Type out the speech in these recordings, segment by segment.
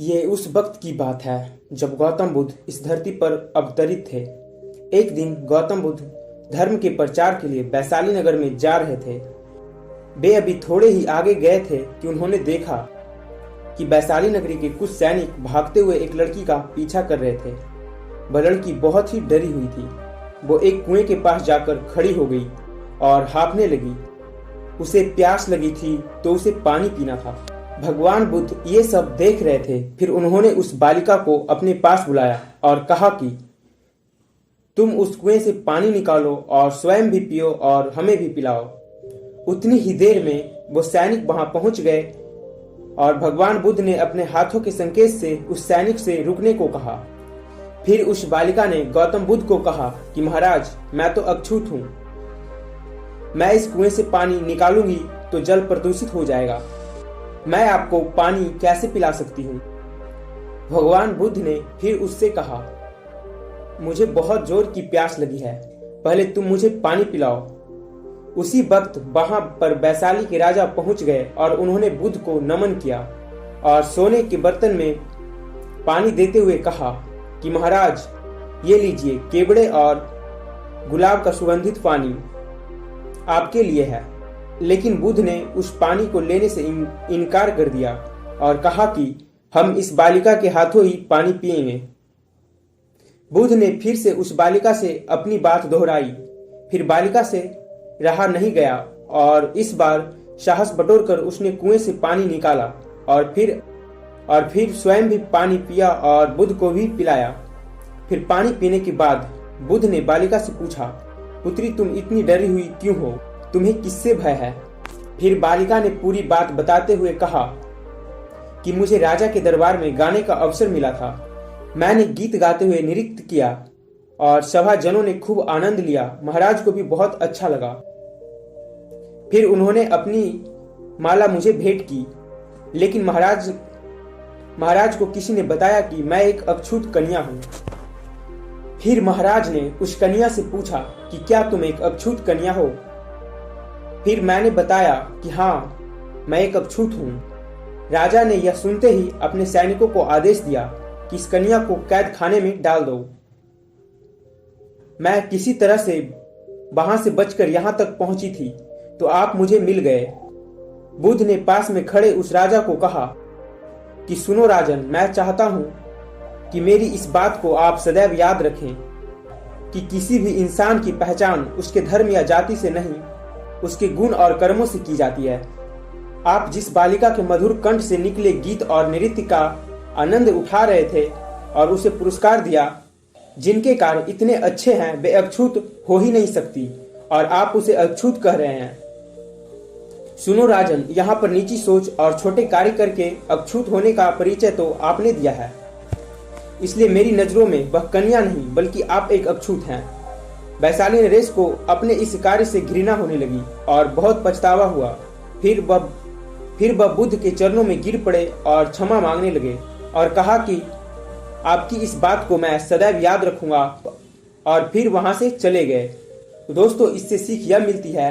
ये उस वक्त की बात है जब गौतम बुद्ध इस धरती पर अवतरित थे। एक दिन गौतम बुद्ध धर्म के प्रचार के लिए वैशाली नगर में जा रहे थे। वे अभी थोड़े ही आगे गए थे कि उन्होंने देखा कि वैशाली नगरी के कुछ सैनिक भागते हुए एक लड़की का पीछा कर रहे थे। वह लड़की बहुत ही डरी हुई थी। वो एक कुएं के पास जाकर खड़ी हो गई और हाँफने लगी। उसे प्यास लगी थी तो उसे पानी पीना था। भगवान बुद्ध ये सब देख रहे थे। फिर उन्होंने उस बालिका को अपने पास बुलाया और कहा कि तुम उस कुएं से पानी निकालो और स्वयं भी पियो और हमें भी पिलाओ। उतनी ही देर में वो सैनिक वहां पहुंच गए और भगवान बुद्ध ने अपने हाथों के संकेत से उस सैनिक से रुकने को कहा। फिर उस बालिका ने गौतम बुद्ध को कहा कि महाराज, मैं तो अछूत हूं। मैं इस कुएं से पानी निकालूंगी तो जल प्रदूषित हो जाएगा। मैं आपको पानी कैसे पिला सकती हूँ? भगवान बुद्ध ने फिर उससे कहा, मुझे बहुत जोर की प्यास लगी है, पहले तुम मुझे पानी पिलाओ। उसी वक्त वहां पर वैशाली के राजा पहुंच गए और उन्होंने बुद्ध को नमन किया और सोने के बर्तन में पानी देते हुए कहा कि महाराज, ये लीजिए, केवड़े और गुलाब का सुगंधित पानी आपके लिए है। लेकिन बुद्ध ने उस पानी को लेने से इनकार कर दिया और कहा कि हम इस बालिका के हाथों ही पानी पिएंगे। बुद्ध ने फिर से उस बालिका से अपनी बात दोहराई। फिर बालिका से रहा नहीं गया और इस बार साहस बटोरकर उसने कुएं से पानी निकाला और फिर स्वयं भी पानी पिया और बुद्ध को भी पिलाया। फिर पानी पीने के बाद बुद्ध ने बालिका से पूछा, पुत्री, तुम इतनी डरी हुई क्यों हो? तुम्हें किससे भय है? फिर बालिका ने पूरी बात बताते हुए कहा कि मुझे राजा के दरबार में गाने का अवसर मिला था। मैंने गीत गाते हुए नृत्य किया और सभा जनों ने खूब आनंद लिया। महाराज को भी बहुत अच्छा लगा। फिर उन्होंने अपनी माला मुझे भेंट की। लेकिन महाराज को किसी ने बताया कि मैं एक अछूत कन्या हूं। फिर महाराज ने उस कन्या से पूछा कि क्या तुम एक अछूत कन्या हो? फिर मैंने बताया कि हाँ, मैं एक अछूत हूं। राजा ने यह सुनते ही अपने सैनिकों को आदेश दिया कि इस कन्या को कैद खाने में डाल दो। मैं किसी तरह से वहां से बचकर यहां तक पहुंची थी तो आप मुझे मिल गए। बुद्ध ने पास में खड़े उस राजा को कहा कि सुनो राजन, मैं चाहता हूं कि मेरी इस बात को आप सदैव याद रखें कि किसी भी इंसान की पहचान उसके धर्म या जाति से नहीं, उसके गुण और कर्मों से की जाती है। आप जिस बालिका के मधुर कंठ से निकले गीत और नृत्य का आनंद उठा रहे थे और उसे पुरस्कार दिया, जिनके कार्य इतने अच्छे हैं, वे अछूत हो ही नहीं सकती और आप उसे अछूत कह रहे हैं। सुनो राजन, यहाँ पर नीची सोच और छोटे कार्य करके अछूत होने का परिचय तो आपने दिया है, इसलिए मेरी नजरों में वह कन्या नहीं बल्कि आप एक अछूत हैं। वैशाली नरेश को अपने इस कार्य से घृणा होने लगी और बहुत पछतावा हुआ। फिर वह बुद्ध के चरणों में गिर पड़े और क्षमा मांगने लगे और कहा कि आपकी इस बात को मैं सदैव याद रखूंगा, और फिर वहां से चले गए। तो दोस्तों, इससे सीख यह मिलती है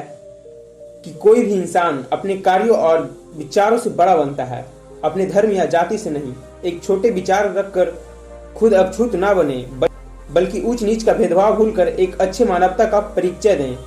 कि कोई भी इंसान अपने कार्यों और विचारों से बड़ा बनता है, अपने धर्म या जाति से नहीं। एक छोटे विचार रखकर खुद अछूत ना बने, बल्कि ऊंच नीच का भेदभाव भूलकर एक अच्छे मानवता का परिचय दें।